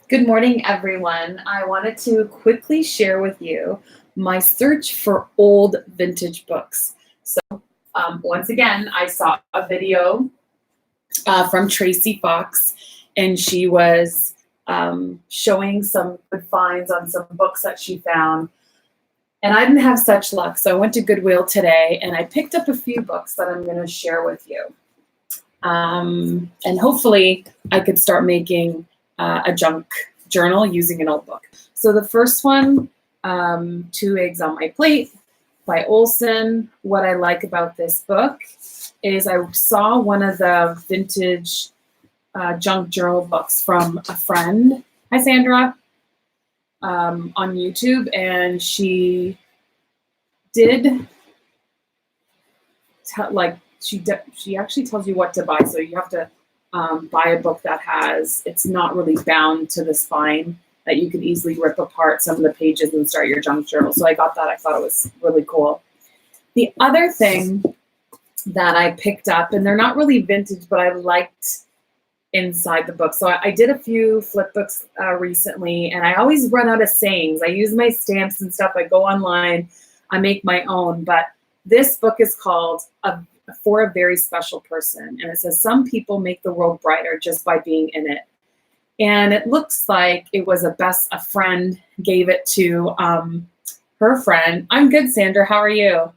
Good morning, everyone. I wanted to quickly share with you my search for old vintage books. Once again, I saw a video from Tracy Fox, and she was showing some good finds on some books that she found. And I didn't have such luck, so I went to Goodwill today, and I picked up a few books that I'm going to share with you. And hopefully, I could start making a junk journal using an old book. So the first one, Two Eggs on My Plate by Olson. What I like about this book is I saw one of the vintage junk journal books from a friend, hi Sandra, on YouTube, and she did she actually tells you what to buy. So you have to buy a book that it's not really bound to the spine, that you can easily rip apart some of the pages and start your junk journal. So I got that. I thought it was really cool. The other thing that I picked up, and they're not really vintage, but I liked inside the book. So I did a few flip books recently, and I always run out of sayings. I use my stamps and stuff. I go online, I make my own, but this book is called For a Very Special Person. And it says, some people make the world brighter just by being in it. And it looks like it was a friend gave it to her friend. I'm good, Sandra. How are you?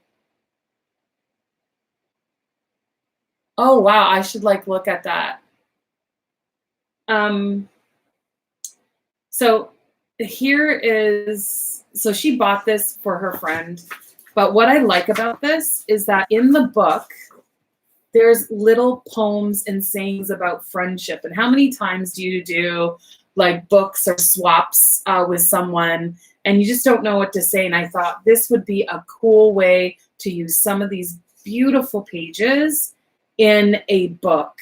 Oh, wow. I should look at that. So she bought this for her friend. But what I like about this is that in the book, there's little poems and sayings about friendship. And how many times do you do books or swaps with someone and you just don't know what to say? And I thought this would be a cool way to use some of these beautiful pages in a book,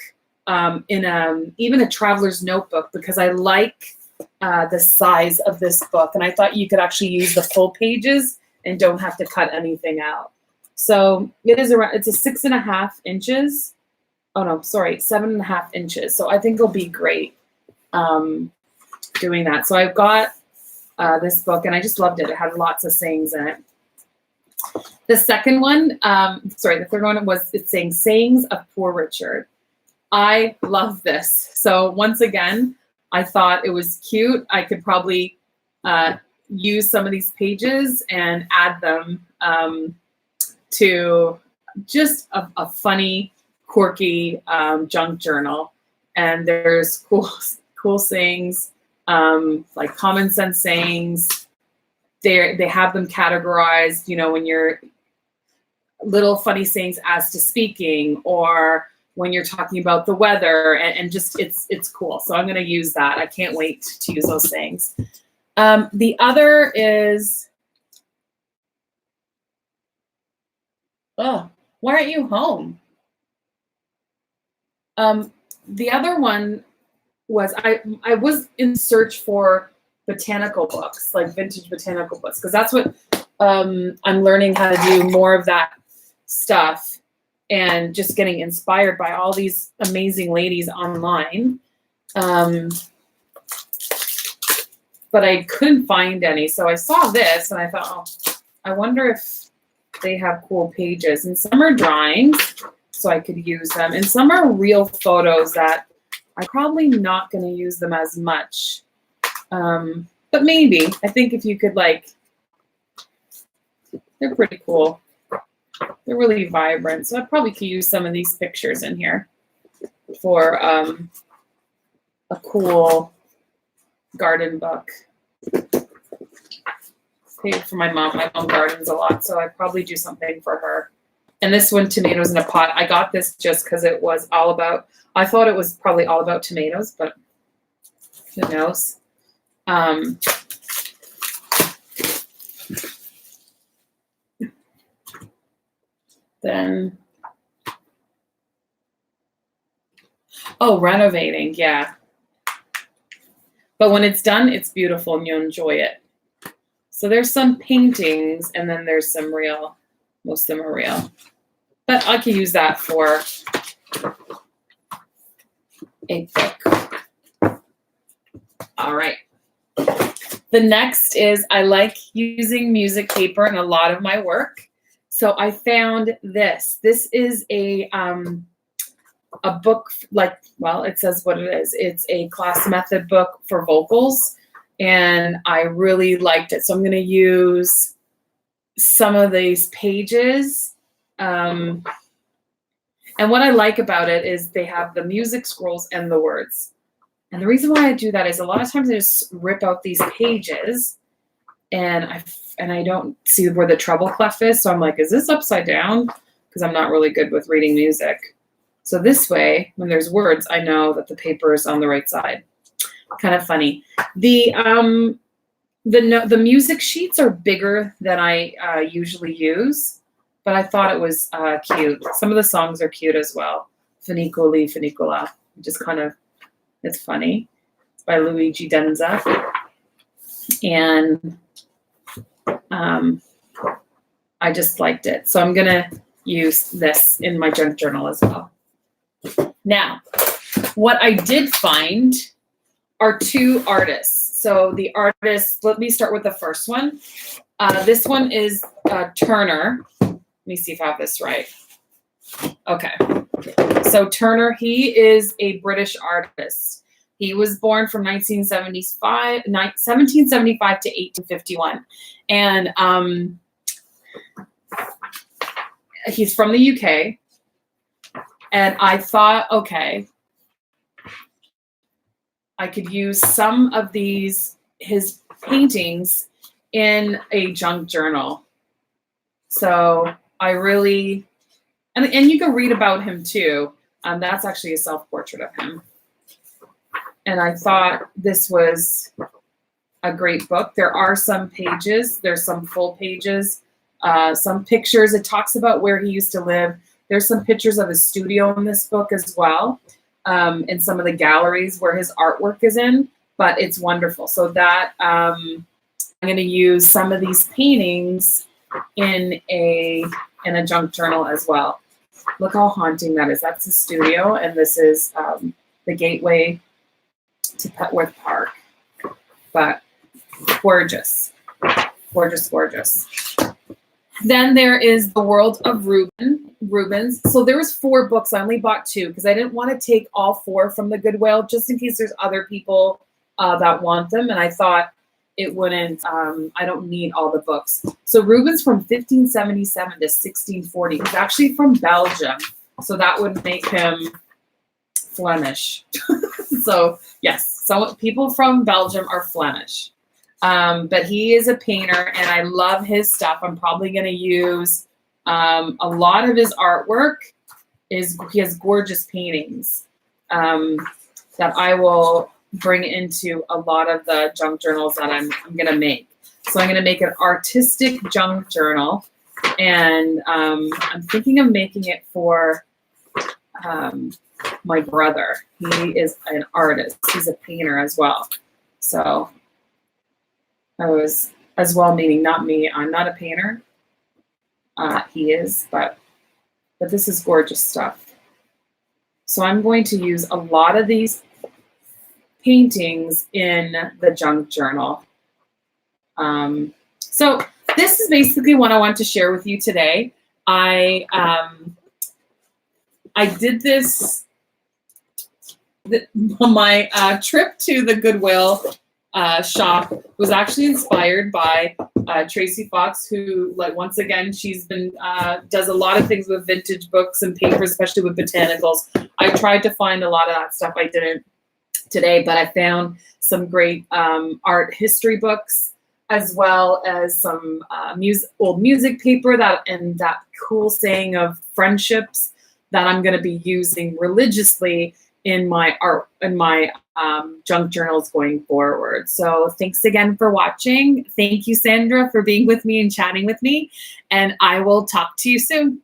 even a traveler's notebook, because I like the size of this book. And I thought you could actually use the full pages and don't have to cut anything out. So it's a 6.5 inches. Oh no, sorry, 7.5 inches. So I think it'll be great doing that. So I've got this book, and I just loved it. It had lots of sayings in it. The second one, the third one it's saying Sayings of Poor Richard. I love this. So once again, I thought it was cute. I could probably use some of these pages and add them to just a funny, quirky junk journal. And there's cool sayings, like common sense sayings. They have them categorized, when you're little funny sayings as to speaking, or when you're talking about the weather, and just it's cool. So I'm going to use that. I can't wait to use those sayings. The other is, oh, why aren't you home? The other one was I was in search for botanical books, like vintage botanical books, because that's what I'm learning how to do more of that stuff, and just getting inspired by all these amazing ladies online. But I couldn't find any. So I saw this and I thought, oh, I wonder if they have cool pages. And some are drawings, so I could use them. And some are real photos that I'm probably not going to use them as much. But maybe. I think if you could, they're pretty cool. They're really vibrant. So I probably could use some of these pictures in here for a cool garden book. Paid for my mom. My mom gardens a lot, so I'd probably do something for her. And this one, Tomatoes in a Pot. I got this just because it was all about, I thought it was probably all about tomatoes, but who knows? Then, renovating, yeah. But when it's done, it's beautiful and you'll enjoy it. So there's some paintings, and then there's some real. Most of them are real. But I could use that for a book. All right. The next is I like using music paper in a lot of my work. So I found this. This is a book, like, well, it says what it is. It's a class method book for vocals, and I really liked it. So I'm going to use some of these pages. And what I like about it is they have the music scrolls and the words. And the reason why I do that is a lot of times I just rip out these pages and I don't see where the treble clef is. So I'm like, is this upside down? Because I'm not really good with reading music. So this way, when there's words, I know that the paper is on the right side. Kind of funny. The music sheets are bigger than I usually use, but I thought it was cute. Some of the songs are cute as well. Funiculi, Funicola, just kind of, it's funny. It's by Luigi Denza. And I just liked it. So I'm going to use this in my junk journal as well. Now, what I did find are two artists. So the artists, let me start with the first one. This one is Turner. Let me see if I have this right. Okay. So Turner, he is a British artist. He was born from 1775 to 1851. And he's from the UK. And I thought, okay, I could use some of his paintings in a junk journal. So I really, and you can read about him too. That's actually a self-portrait of him. And I thought this was a great book. There are some pages, there's some full pages, some pictures. It talks about where he used to live. There's some pictures of his studio in this book as well, and some of the galleries where his artwork is in, but it's wonderful. So that I'm going to use some of these paintings in a junk journal as well. Look how haunting that is. That's his studio, and this is the gateway to Petworth Park. But gorgeous, gorgeous, gorgeous. Then there is The World of Rubens. So there was 4 books. I only bought 2 because I didn't want to take all 4 from the Goodwill, just in case there's other people that want them. And I thought it wouldn't, I don't need all the books. So Rubens from 1577 to 1640. He's actually from Belgium. So that would make him Flemish. So yes, so people from Belgium are Flemish. But he is a painter, and I love his stuff. I'm probably going to use a lot of his artwork. He has gorgeous paintings that I will bring into a lot of the junk journals that I'm going to make. So I'm going to make an artistic junk journal, and I'm thinking of making it for my brother. He is an artist. He's a painter as well. So I was as well, meaning not me. I'm not a painter. He is, but this is gorgeous stuff. So I'm going to use a lot of these paintings in the junk journal. So this is basically what I want to share with you today. I did this, my trip to the Goodwill shop was actually inspired by Tracy Fox, who, like, once again, she's been does a lot of things with vintage books and papers, especially with botanicals. I tried to find a lot of that stuff. I didn't today, but I found some great art history books, as well as some old music paper and that cool saying of friendships that I'm going to be using religiously in my art, in my junk journals going forward. So thanks again for watching. Thank you, Sandra, for being with me and chatting with me. And I will talk to you soon.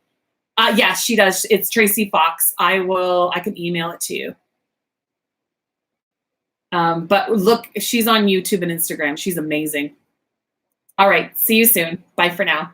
Yes, she does. It's Tracy Fox. I can email it to you. But look, she's on YouTube and Instagram. She's amazing. All right. See you soon. Bye for now.